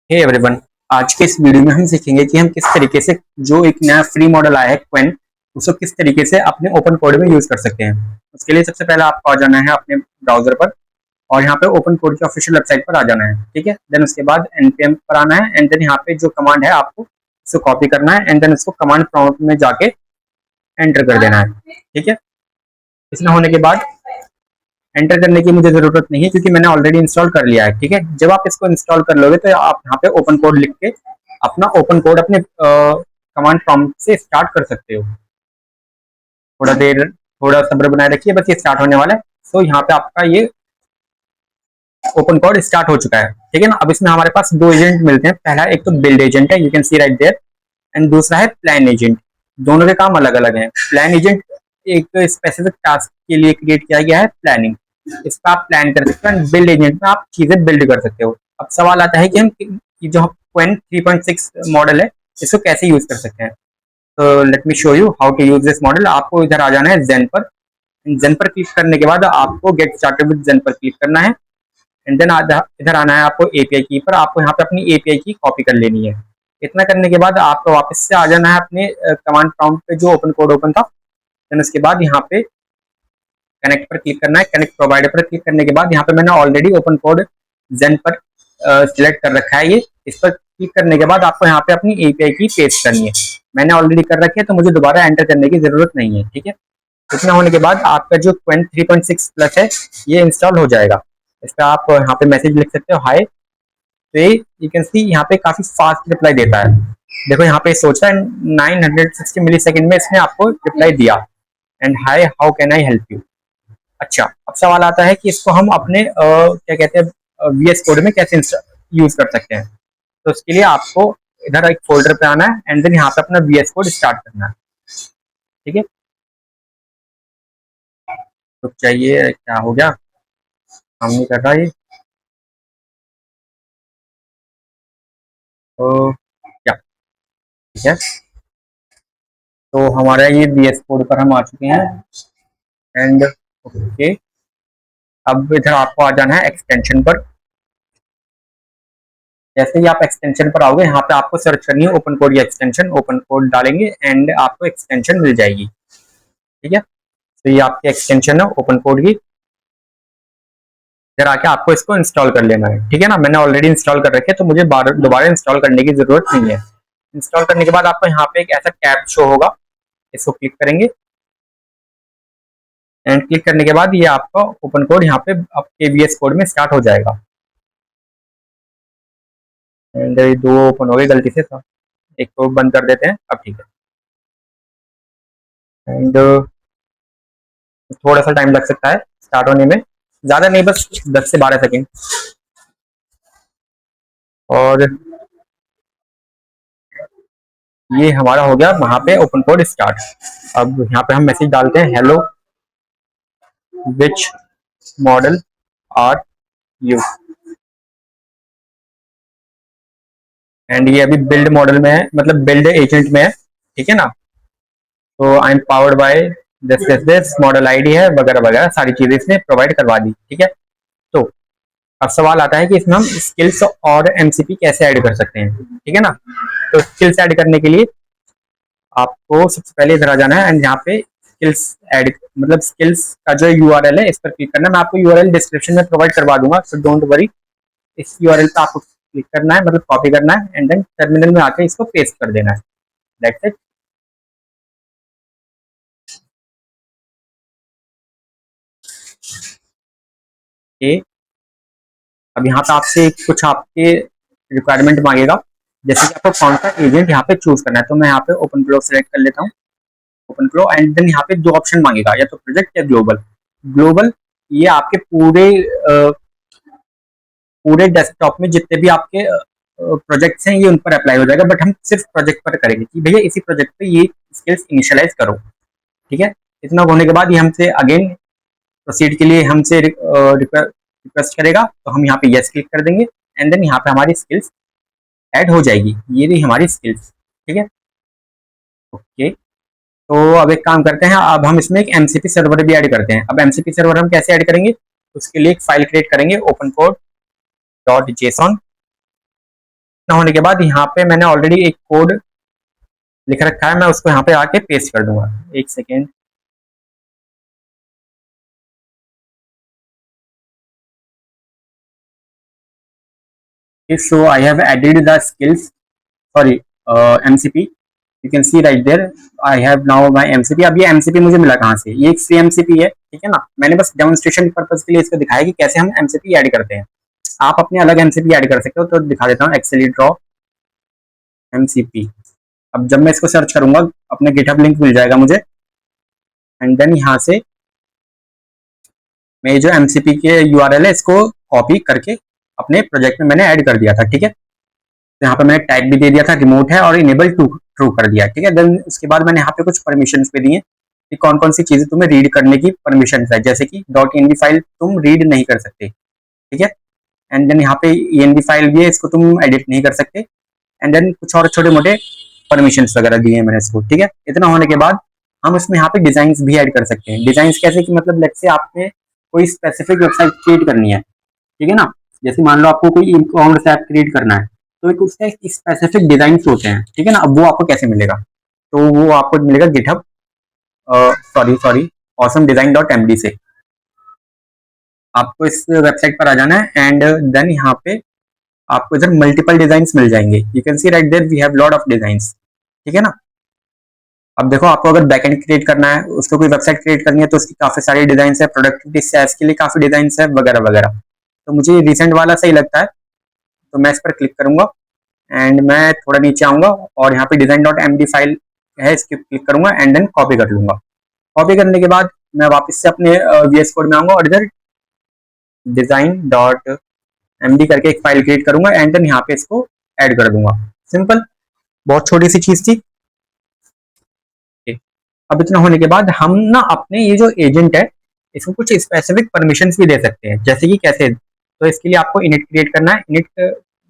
Hey everyone. आज के इस वीडियो में हम सीखेंगे कि हम किस तरीके से जो एक नया फ्री मॉडल आया है क्वेन, उसको किस तरीके से अपने ओपन कोड में यूज कर सकते हैं। उसके लिए सबसे पहले आपको आ जाना है अपने ब्राउजर पर और यहाँ पे ओपन कोड की ऑफिशियल वेबसाइट पर आ जाना है। ठीक है, देन उसके बाद npm पर आना है एंड देन यहाँ पे जो कमांड है आपको उसको कॉपी करना है एंड देन उसको कमांड प्रॉम्प्ट में जाके एंटर कर देना है। ठीक है, इसमें होने के बाद एंटर करने की मुझे जरूरत नहीं है क्योंकि मैंने ऑलरेडी इंस्टॉल कर लिया है। ठीक है, जब आप इसको इंस्टॉल कर लोगे तो आप यहाँ पे ओपन कोड लिख के अपना ओपन कोड अपने कमांड प्रॉम्प्ट से स्टार्ट कर सकते हो। थोड़ा सब्र बनाए रखिए, बस ये स्टार्ट होने वाला है। तो यहाँ पे आपका ये ओपन कोड स्टार्ट हो चुका है। ठीक है ना, अब इसमें हमारे पास दो एजेंट मिलते हैं। पहला एक तो बिल्ड एजेंट है, you can see right there, and दूसरा है प्लान एजेंट। दोनों के काम अलग अलग हैं। प्लान एजेंट एक स्पेसिफिक टास्क के लिए क्रिएट किया गया है, प्लानिंग। इसका आप प्लान कर सकते हो एंड बिल्ड एजेंट में आप चीजें बिल्ड कर सकते हो। अब सवाल आता है कि हम जो क्वेन 3.6 मॉडल है इसको कैसे यूज कर सकते हैं। तो let me show you how to use this model. आपको इधर आ जाना है जेन पर। जेन पर क्लिक करने के बाद आपको गेट स्टार्टेड विद जेन पर क्लिक करना है एंड देन इधर आना है आपको एपीआई की पर। आपको यहाँ पे अपनी एपीआई की कॉपी कर लेनी है। इतना करने के बाद आपको वापस से आ जाना है अपने कमांड प्रॉम्प्ट पे जो ओपन कोड ओपन था। देन उसके बाद यहाँ पे कनेक्ट पर क्लिक करना है। कनेक्ट प्रोवाइडर पर क्लिक करने के बाद यहाँ पे मैंने ऑलरेडी ओपन कोड जेन पर सिलेक्ट कर रखा है। ये इस पर क्लिक करने के बाद आपको यहाँ पे अपनी एपीआई की पेस्ट करनी है। मैंने ऑलरेडी कर रखी है तो मुझे दोबारा एंटर करने की जरूरत नहीं है। ठीक है, इतना होने के बाद आपका जो क्वेन 3.6 प्लस है ये इंस्टॉल हो जाएगा। इस पर आप यहाँ पे मैसेज लिख सकते हो हाय। तो ये यू कैन सी यहाँ पे काफी फास्ट रिप्लाई देता है। देखो यहाँ पे सोचा 960 मिली सेकेंड में इसने आपको रिप्लाई दिया and hi how can I help you. अच्छा, अब सवाल आता है कि इसको हम अपने क्या कहते हैं वीएस कोड में कैसे यूज कर सकते हैं। तो उसके लिए आपको इधर एक फोल्डर पे आना है एंड देन यहाँ पे अपना वीएस कोड स्टार्ट करना है। ठीक है, तो चाहिए क्या हो गया, काम नहीं कर रहा ये। तो क्या, ठीक है, तो हमारा ये वीएस कोड पर हम आ चुके हैं एंड ओके। अब इधर आपको आ जाना है एक्सटेंशन पर। जैसे ही आप एक्सटेंशन पर आओगे यहाँ पे आपको सर्च करनी है ओपन कोड या एक्सटेंशन। ओपन कोड डालेंगे एंड आपको एक्सटेंशन मिल जाएगी। ठीक है, तो ये आपकी एक्सटेंशन है ओपन कोड की। फिर आके आपको इसको इंस्टॉल कर लेना है। ठीक है ना, मैंने ऑलरेडी इंस्टॉल कर रखे हैं तो मुझे दोबारा इंस्टॉल करने की जरूरत नहीं है। इंस्टॉल करने के बाद आपको यहाँ पे एक ऐसा टैब शो होगा, इसको क्लिक करेंगे एंड क्लिक करने के बाद ये आपका ओपन कोड यहाँ पे आपके वीएस कोड में स्टार्ट हो जाएगा। एंड दो ओपन हो गए गलती से, तो एक को बंद कर देते हैं। अब ठीक है, एंड थोड़ा सा टाइम लग सकता है स्टार्ट होने में, ज्यादा नहीं, बस 10 से 12 सेकेंड। और ये हमारा हो गया वहां पे ओपन कोड स्टार्ट। अब यहाँ पे हम मैसेज डालते हैं hello which model are you, and ये अभी बिल्ड मॉडल में है, मतलब बिल्ड एजेंट में है। ठीक है ना, तो I am powered by this model ID है वगैरह वगैरह सारी चीजें इसने प्रोवाइड करवा दी। ठीक है, तो अब सवाल आता है कि इसमें हम स्किल्स और एमसीपी कैसे ऐड कर सकते हैं। ठीक है ना, तो स्किल्स ऐड करने के लिए आपको सबसे पहले इधर आ जाना है एंड यहाँ पे स्किल्स ऐड, मतलब स्किल्स का जो यूआरएल है इस पर क्लिक करना है। मैं आपको यूआरएल डिस्क्रिप्शन में प्रोवाइड करवा दूंगा, सो डोंट वरी। इस यूआरएल पे आपको क्लिक करना है, मतलब कॉपी करना है एंड देन टर्मिनल में आके इसको पेस्ट कर देना है। That's it. ये अब यहाँ पे आपसे कुछ आपके रिक्वायरमेंट मांगेगा, जैसे कि आपको कौन सा एजेंट यहाँ पे चूज करना है। तो मैं यहाँ पे ओपन फ्लो सेलेक्ट कर लेता हूँ, ओपन फ्लो, एंड देन यहाँ पे दो ऑप्शन मांगेगा, या तो प्रोजेक्ट या ग्लोबल। ग्लोबल ये आपके पूरे डेस्कटॉप में जितने भी आपके प्रोजेक्ट्स हैं ये उन पर अप्लाई हो जाएगा, बट हम सिर्फ प्रोजेक्ट पर करेंगे कि भैया इसी प्रोजेक्ट पे ये स्किल्स इनिशियलाइज करो। ठीक है, इतना होने के बाद ये हमसे अगेन प्रोसीड के लिए हमसे रिक्वेस्ट करेगा, तो हम यहाँ पे यस क्लिक कर देंगे एंड देन यहाँ पे हमारी स्किल्स ऐड हो जाएगी। ये रही हमारी स्किल्स। ठीक है, ओके। तो अब एक काम करते हैं, अब हम इसमें एक एमसीपी सर्वर भी ऐड करते हैं। अब एमसीपी सर्वर हम कैसे ऐड करेंगे, उसके लिए एक फाइल क्रिएट करेंगे ओपन कोड डॉट जेसन ना होने के बाद यहाँ पे मैंने ऑलरेडी एक कोड लिख रखा है, मैं उसको यहाँ पे आके पेस्ट कर दूंगा। एक second. So I have added the skills, sorry, MCP. You can see right there. I have now my MCP. अब ये MCP मुझे मिला कहाँ से? ये एक free MCP है, ठीक है ना? मैंने बस डेमोन्स्ट्रेशन पर्पज के लिए इसको दिखाया कि कैसे हम MCP ऐड करते हैं। आप अपने अलग MCP ऐड कर सकते हो, तो दिखा देता हूँ। Axially draw MCP। अब जब मैं इसको सर्च करूंगा, अपने गिटहब लिंक मिल जाएगा मुझे, एंड देन यहाँ से मैं जो MCP के URL है इसको कॉपी करके अपने प्रोजेक्ट में मैंने ऐड कर दिया था, ठीक है। तो यहाँ पे मैंने टाइप भी दे दिया था, रिमोट है, और इनेबल टू ट्रू कर दिया, ठीक है। देन उसके बाद मैंने यहाँ पे कुछ परमिशन पे दिए कि कौन कौन सी चीजें तुम्हें रीड करने की परमिशन है, जैसे कि .env फाइल तुम रीड नहीं कर सकते, ठीक है। एंड देन यहाँ पे env फाइल भी है, इसको तुम एडिट नहीं कर सकते। एंड देन कुछ और छोटे मोटे परमिशन वगैरह दिए हैं मैंने इसको, ठीक है। इतना होने के बाद हम इसमें यहाँ पे डिजाइन भी ऐड कर सकते हैं। डिजाइन कैसे कि मतलब लेट्स से आपने कोई स्पेसिफिक वेबसाइट क्रिएट करनी है, ठीक है ना। जैसे मान लो आपको कोई ई कॉमर्स ऐप क्रिएट करना है, तो एक उसका एक स्पेसिफिक डिजाइन होते हैं, ठीक है ना। अब वो आपको कैसे मिलेगा? तो वो आपको मिलेगा GitHub, sorry awesome design .md से। आपको इस वेबसाइट पर आ जाना है, एंड देन यहाँ पे आपको इधर मल्टीपल डिजाइन मिल जाएंगे। You can see right there we have lot of design, ठीक है ना। अब देखो, आपको अगर बैकएंड क्रिएट करना है, उसको कोई वेबसाइट क्रिएट करनी है, तो उसकी काफी सारी डिजाइन है। प्रोडक्टिविटी सैस के लिए काफी डिजाइन है, वगैरह वगैरह। तो मुझे रिसेंट वाला सही लगता है, तो मैं इस पर क्लिक करूंगा, एंड मैं थोड़ा नीचे आऊंगा, और यहाँ पे डिजाइन .md फाइल है, इसके क्लिक करूंगा, एंड देन कॉपी कर लूंगा। कॉपी करने के बाद मैं वापस से अपने VS कोड में आऊंगा, और इधर design.md करके एक फाइल क्रिएट करूंगा, एंड देन यहाँ पे इसको ऐड कर दूंगा। सिंपल, बहुत छोटी सी चीज थी। अब इतना होने के बाद हम ना अपने ये जो एजेंट है, इसको कुछ स्पेसिफिक परमिशन भी दे सकते हैं। जैसे कि कैसे? तो इसके लिए आपको इनिट क्रिएट करना है। इनिट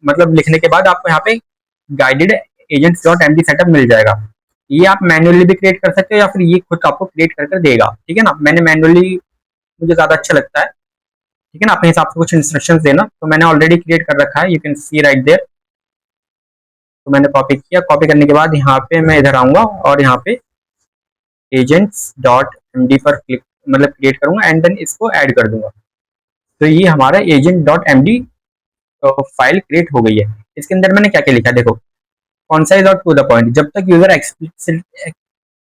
मतलब लिखने के बाद आपको यहाँ पे गाइडेड एजेंट्स .md सेटअप मिल जाएगा। ये आप मैन्युअली भी क्रिएट कर सकते हो, या फिर ये खुद आपको क्रिएट कर देगा, ठीक है ना। मैंने मैन्युअली, मुझे ज्यादा अच्छा लगता है, ठीक है ना। अपने हिसाब से कुछ इंस्ट्रक्शंस देना, तो मैंने ऑलरेडी क्रिएट कर रखा है, you can see right there. तो मैंने कॉपी किया। कॉपी करने के बाद यहाँ पे मैं इधर आऊंगा, और यहाँ पे agents.md पर क्लिक मतलब क्रिएट करूंगा, एंड देन इसको ऐड कर दूंगा। तो ये हमारा agent.md फाइल क्रिएट हो गई है। इसके अंदर मैंने क्या क्या लिखा, देखो। कॉन्साइज और टू द पॉइंट, जब तक यूजर एक्सप्लिसिट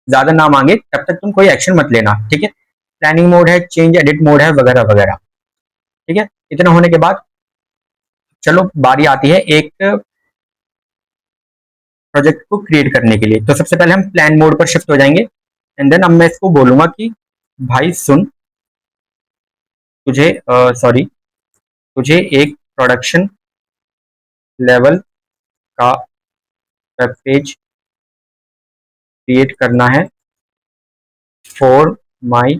ज्यादा ना मांगे तब तक तुम कोई एक्शन मत लेना, ठीक है। प्लानिंग मोड है, चेंज एडिट मोड है, वगैरह वगैरह, ठीक है। इतना होने के बाद चलो बारी आती है एक प्रोजेक्ट को क्रिएट करने के लिए। तो सबसे पहले हम प्लान मोड पर शिफ्ट हो जाएंगे, एंड देन अब मैं इसको बोलूंगा कि भाई सुन, तुझे सॉरी तुझे एक प्रोडक्शन लेवल का वेब पेज क्रिएट करना है फॉर माई,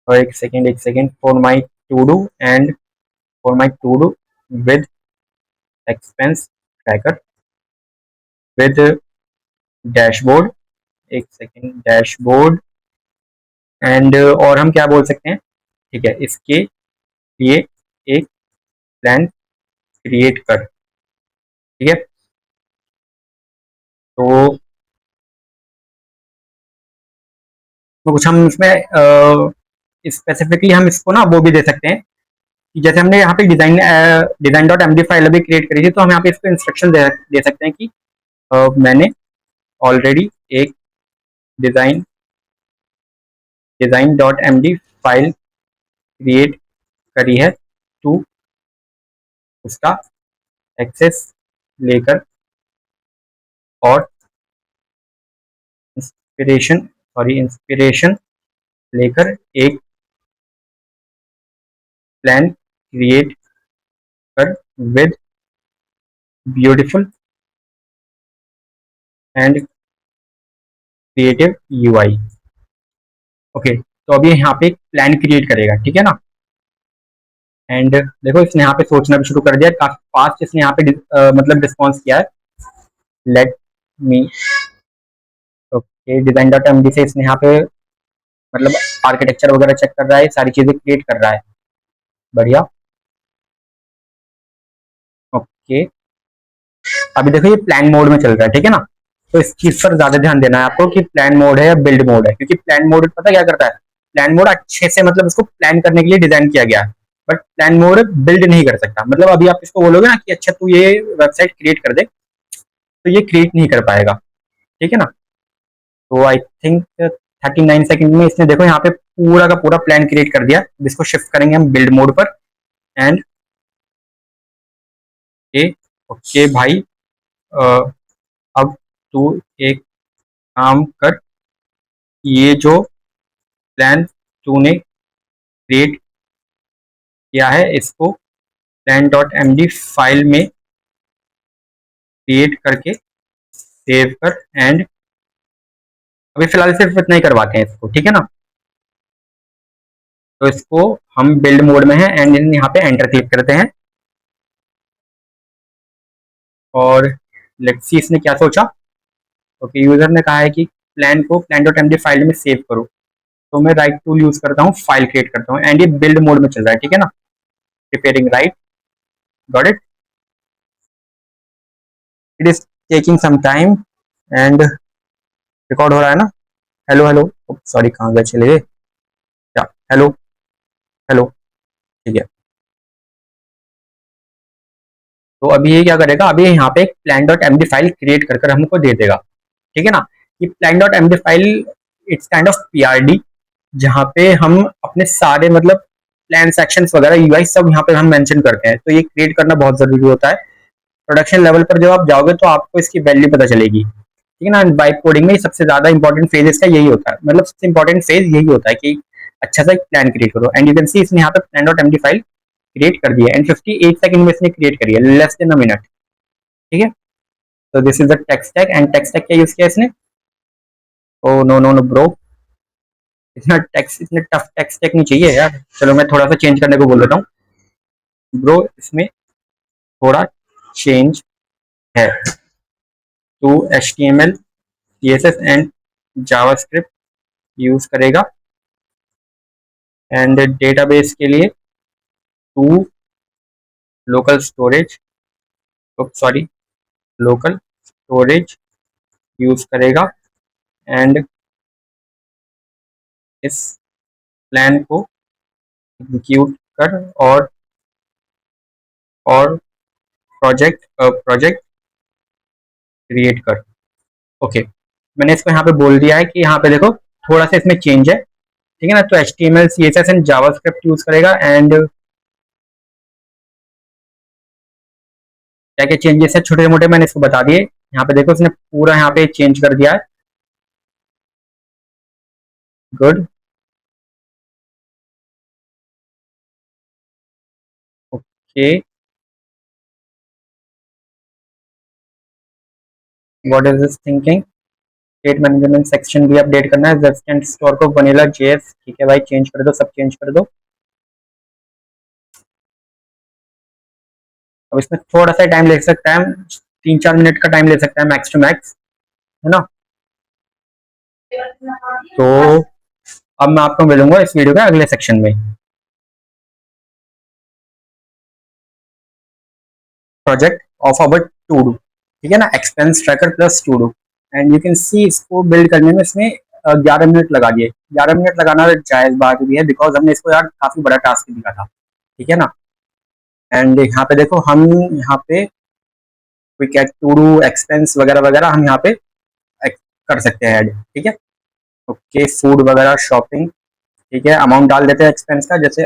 और एक second for my to do, and for my to do with expense tracker, with dashboard, एक सेकेंड डैशबोर्ड, एंड और हम क्या बोल सकते हैं, ठीक है। इसके लिए एक प्लान क्रिएट कर, ठीक है। तो कुछ हम इसमें स्पेसिफिकली हम इसको ना वो भी दे सकते हैं कि जैसे हमने यहाँ पे डिजाइन.md फाइल अभी क्रिएट करी थी, तो हम यहाँ पे इसको इंस्ट्रक्शन दे सकते हैं कि मैंने ऑलरेडी एक डिजाइन डिजाइन.md फाइल क्रिएट करी है, तू उसका एक्सेस लेकर और इंस्पिरेशन लेकर एक प्लान क्रिएट कर with beautiful and creative UI. Okay, तो अभी यहाँ पे एक प्लान क्रिएट करेगा, ठीक है ना। एंड देखो, इसने यहाँ पे सोचना भी शुरू कर दिया, काफी फास्ट इसने यहाँ पे मतलब रिस्पॉन्स किया है। लेट मी, ओके, design.md से इसने यहाँ पे मतलब आर्किटेक्चर वगैरह चेक कर रहा है, सारी चीजें क्रिएट कर रहा है। बढ़िया, ओके। अभी देखो ये प्लान मोड में चल रहा है, ठीक है ना। तो इस चीज पर ज्यादा ध्यान देना है आपको कि प्लान मोड है या बिल्ड मोड है, क्योंकि प्लान मोड पता क्या करता है, प्लान मोड अच्छे से मतलब इसको प्लान करने के लिए डिजाइन किया गया है, बट प्लान मोड बिल्ड नहीं कर सकता। मतलब अभी आप इसको बोलोगे ना कि अच्छा तू ये वेबसाइट क्रिएट कर दे, तो ये क्रिएट नहीं कर पाएगा, ठीक है ना। तो आई थिंक 39 सेकंड में इसने देखो यहाँ पे पूरा का पूरा प्लान क्रिएट कर दिया। इसको शिफ्ट करेंगे हम बिल्ड मोड पर एंड ओके ओके भाई, अ, अब तू एक काम कर, ये जो प्लान तूने क्रिएट किया है इसको plan dot M D file में क्रिएट करके सेव कर एंड अभी फिलहाल सिर्फ इतना ही करवाते हैं इसको, ठीक है ना। तो इसको हम बिल्ड मोड में है एंड यहाँ पे एंटर क्लिक करते हैं और लेट्स सी इसने क्या सोचा। ओके यूजर ने कहा है कि प्लान को plan dot M D file में सेव करो, तो मैं राइट टूल यूज करता हूँ, फाइल क्रिएट करता हूँ एंड ये बिल्ड मोड में चल रहा है, ठीक है ना। Preparing right, got it, it is taking some time and record हो रहा है ना। हेलो हेलो, सॉरी कहाँ गए चले गए क्या, हेलो हेलो, ठीक है। तो अभी ये क्या करेगा, अभी यहाँ पे एक plan dot M D file create कर कर हमको दे देगा, ठीक है ना। ये plan dot M D file it's kind of P R D, जहाँ पे हम अपने सारे मतलब प्लान सेक्शंस वगैरह यूआई सब यहाँ पे हम मेंशन करते हैं। तो ये क्रिएट करना बहुत जरूरी होता है। प्रोडक्शन लेवल पर जब आप जाओगे तो आपको इसकी वैल्यू पता चलेगी, ठीक है ना। वाइब कोडिंग में सबसे ज्यादा इंपॉर्टेंट फेज इसका यही होता है, मतलब सबसे इंपॉर्टेंट फेज यही होता है कि अच्छा सा एक प्लान क्रिएट करो। एंड यू कैन सी इसने यहाँ पे plan dot M D file create कर दिया एंड 58 सेकंड में इसने क्रिएट करी है, लेस देन अ मिनट, ठीक है। तो this is the tech stack and tech stack क्या यूज किया इसने। Oh no no no bro, इतना टफ टेक स्टैक नहीं चाहिए यार। चलो मैं थोड़ा सा चेंज करने को बोल देता हूँ ब्रो, इसमें थोड़ा चेंज है। To H T M L C S S and JavaScript use करेगा एंड डेटाबेस के लिए to local storage, sorry local storage use करेगा एंड इस प्लान को एग्जीक्यूट कर और प्रोजेक्ट क्रिएट कर। ओके मैंने इसको यहाँ पे बोल दिया है कि यहाँ पे देखो थोड़ा सा इसमें चेंज है, ठीक है ना। तो H T M L C S S and JavaScript use करेगा एंड क्या क्या चेंजेस है छोटे मोटे मैंने इसको बता दिए। यहाँ पे देखो इसने पूरा यहाँ पे चेंज कर दिया है, good. Okay what is this thinking, state management section भी अपडेट करना है, रेजिडेंट स्टोर को वनीला जेएस, ठीक है भाई चेंज कर दो, सब चेंज कर दो। अब इसमें थोड़ा सा टाइम ले सकता है, 3-4 मिनट का टाइम ले सकता है मैक्स टू मैक्स, है ना। तो अब मैं आपको मिलूंगा इस वीडियो के अगले सेक्शन में, project of our to do, ठीक है ना, expense tracker plus to do. And you can see इसको बिल्ड करने में इसने 11 मिनट लगा दिए। 11 मिनट लगाना जायज बात भी है, बिकॉज हमने इसको यार काफी बड़ा टास्क दिया था, ठीक है ना। एंड यहाँ पे देखो हम यहाँ पे quick add to do expense वगैरह वगैरह हम यहाँ पे कर सकते हैं ऐड, ठीक है। ओके फूड वगैरह शॉपिंग, ठीक है, अमाउंट डाल देते हैं एक्सपेंस का, जैसे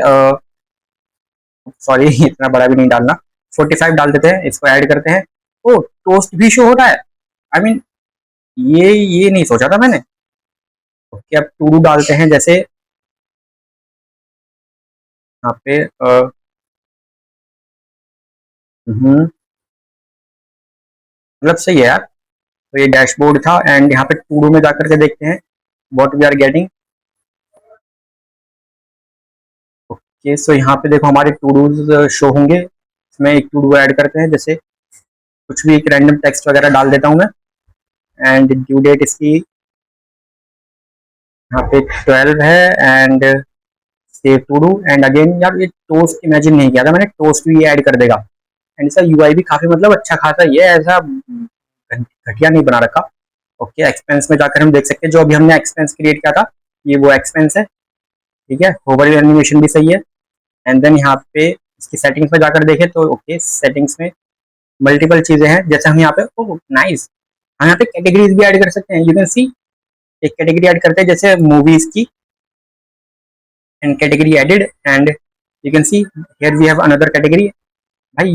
सॉरी इतना बड़ा भी नहीं डालना, 45 डाल देते हैं, इसको ऐड करते हैं। ओ टोस्ट भी शो हो रहा है, आई I मीन mean, ये नहीं सोचा था मैंने। ओके अब टू डू डालते हैं, जैसे यहाँ पे मतलब सही है यार। तो ये डैशबोर्ड था एंड यहाँ पे टू डू में जाकर के देखते हैं what we are getting. Okay so यहाँ पे देखो हमारे टू डूज शो होंगे, इसमें एक टू डू ऐड करते हैं, जैसे कुछ भी एक रैंडम टेक्स्ट वगैरह डाल देता हूँ मैं एंड ड्यू डेट इसकी यहाँ पे 12 है and save to do. And again यार ये टोस्ट इमेजिन नहीं किया था मैंने, टोस्ट भी ऐड कर देगा, एंड इसका यूआई भी काफी मतलब अच्छा खासा ही है, ऐसा घटिया नहीं बना रखा। ओके, एक्सपेंस में जाकर हम देख सकते हैं जो अभी हमने एक्सपेंस क्रिएट किया था, ये वो एक्सपेंस है। ठीक है, होवर एनिमेशन भी सही है। एंड देन यहाँ पे इसकी सेटिंग्स में जाकर देखें तो ओके, सेटिंग्स में मल्टीपल चीजें हैं, जैसे हम यहाँ पे ओह नाइस, हम यहाँ पे कैटेगरीज भी ऐड कर सकते हैं। यू कैन सी, एक कैटेगरी ऐड करते हैं जैसे मूवीज की, and category added, and you can see here we have another category. भाई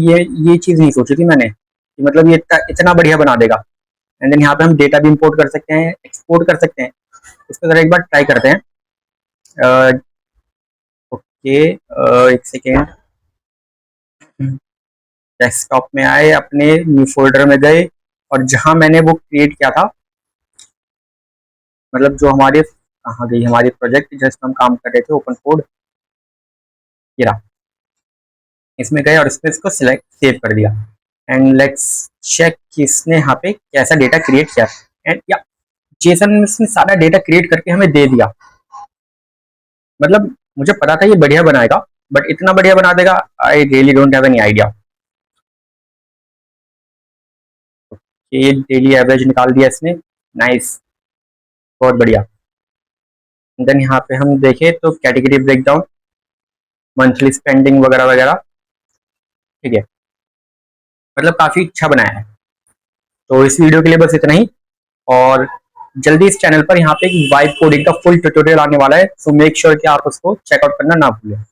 ये चीज नहीं सोची थी मैंने कि मतलब ये इतना बढ़िया बना देगा। एंड देन यहाँ पे हम डेटा भी इंपोर्ट कर सकते हैं, एक्सपोर्ट कर सकते हैं। इसको जरा एक बार ट्राई करते हैं। ओके, एक सेकेंड, डेस्कटॉप में आए, अपने न्यू फोल्डर में गए, और जहां मैंने वो क्रिएट किया था, मतलब जो हमारे, कहाँ गई हमारी प्रोजेक्ट जिस पर हम काम कर रहे थे, ओपन कोड, ये रहा, इसमें गए और इसमें इसको सिलेक्ट सेव कर दिया। एंड लेट्स चेक कि इसने यहाँ पे कैसा डेटा क्रिएट किया। एंड या जेसन ने इसने सारा डेटा क्रिएट करके हमें दे दिया। मतलब मुझे पता था ये बढ़िया बनाएगा, बट इतना बढ़िया बना देगा, I really don't have any idea. ये डेली एवरेज निकाल दिया इसने, नाइस, बहुत बढ़िया। देन यहाँ पे हम देखें तो कैटेगरी ब्रेकडाउन, मंथली स्पेंडिंग वगैरह वगैरह। ठीक है, मतलब काफी अच्छा बनाया है। तो इस वीडियो के लिए बस इतना ही, और जल्दी इस चैनल पर यहाँ पे एक वाइब कोडिंग का फुल ट्यूटोरियल आने वाला है, सो मेक श्योर कि आप उसको चेकआउट करना ना भूलें।